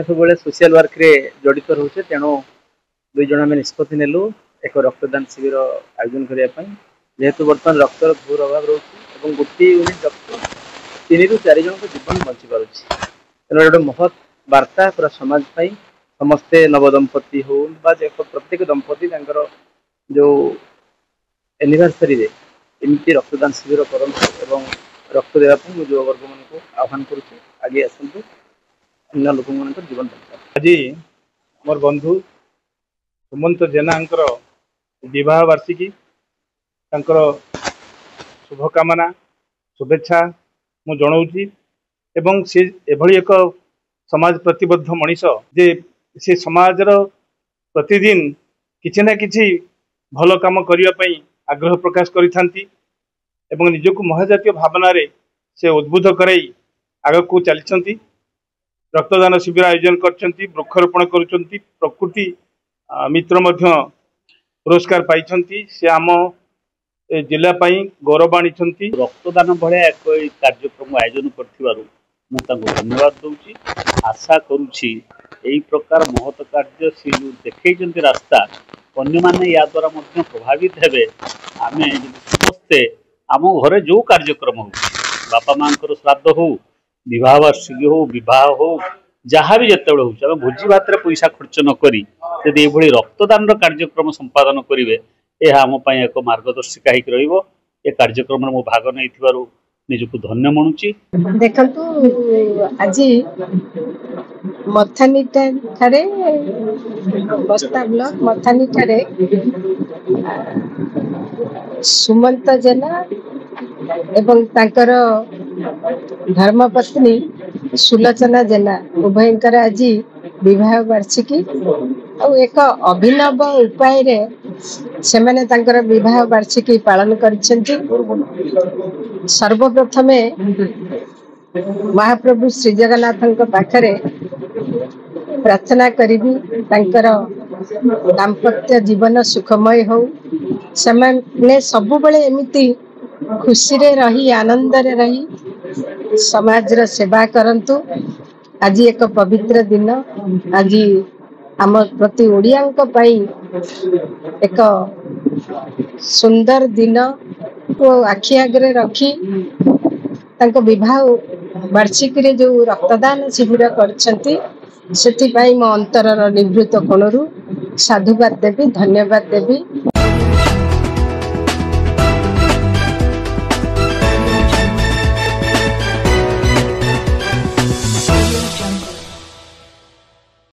सब social work रे जड़ित रोचे तेणु दुई जन आम निष्पत्ति नेलु एक रक्तदान शिविर आयोजन करने जेहेतु बर्तमान रक्तर घोर अभाव रोचे गोटे यूनिट रक्त 3 ରୁ 4 जन जीवन बंची पार्टी तेनाली गोटे महत् वार्ता पूरा समाज समस्ते नवदंपति हो प्रत्येक दंपति जो एनिवर्सरी रे एमती रक्तदान शिविर करूँ रक्त देवाई युववर्ग मान आह्वान करुचे आगे आसतु अन्य लोक जीवन बचा। आज मोर बंधु सुमंत जेना विवाह वार्षिकी शुभकामना शुभेच्छा मु जनाऊँगी एवं से एभली एक समाज प्रतिबद्ध मनीष जे से समाजर प्रतिदिन किछि ना किछि भल काम करने आग्रह प्रकाश करिथांती एवं निजको महाजातीय भावना रे से उद्बुद्ध कराई आग को चलती रक्तदान शिविर आयोजन करछंती वृक्षरोपण करुछंती प्रकृति मित्र मध्य पुरस्कार पाइछंती से आम जिला गौरव आनी रक्तदान भाया एक कार्यक्रम आयोजन कर धन्यवाद दूची आशा करुछि एई प्रकार महत कार्य सी जो देखते रास्ता अन्य माने या द्वारा मध्य प्रभावित हेबे आमे समस्ते आम घरे जो कार्यक्रम हो बापा मां श्राद्ध हो विवाह वार्षिकी हो विवाह हो जहाँ भी जिते हो भोजी भात पैसा खर्च नक यदि रक्तदान कार्यक्रम संपादन करेंगे यह आम एक मार्गदर्शिका हो कार्यक्रम मो भाग नहीं निजको धन्य मणुची। देखंतु आज मथानीटा ठारे बस्ता ब्लॉक मथानी ठारे सुमंत जेना एवं तांकर धर्मपत्नी सुलोचना जेना उभयंकर आज विवाह वार्षिकी और एक अभिनव उपाय रे से माने तांकर विवाह वार्षिकी पालन करिसेंती। सर्वप्रथम महाप्रभु श्री जगन्नाथ पाखरे प्रार्थना करी तांकर दाम्पत्य जीवन सुखमय हो से सबु बेले एमिति खुशी रे रही आनंद रे रही समाज रा सेवा करंतु। आज एक पवित्र दिन आज आम प्रति ओडियांक पई एक सुंदर दिन को आखि आगे रखी तांको विवाह वार्षिकी रे जो रक्तदान शिविर करछंती सेति पई मो अंतरर निवृत्त कोणरू साधुवाद देवी धन्यवाद देवी।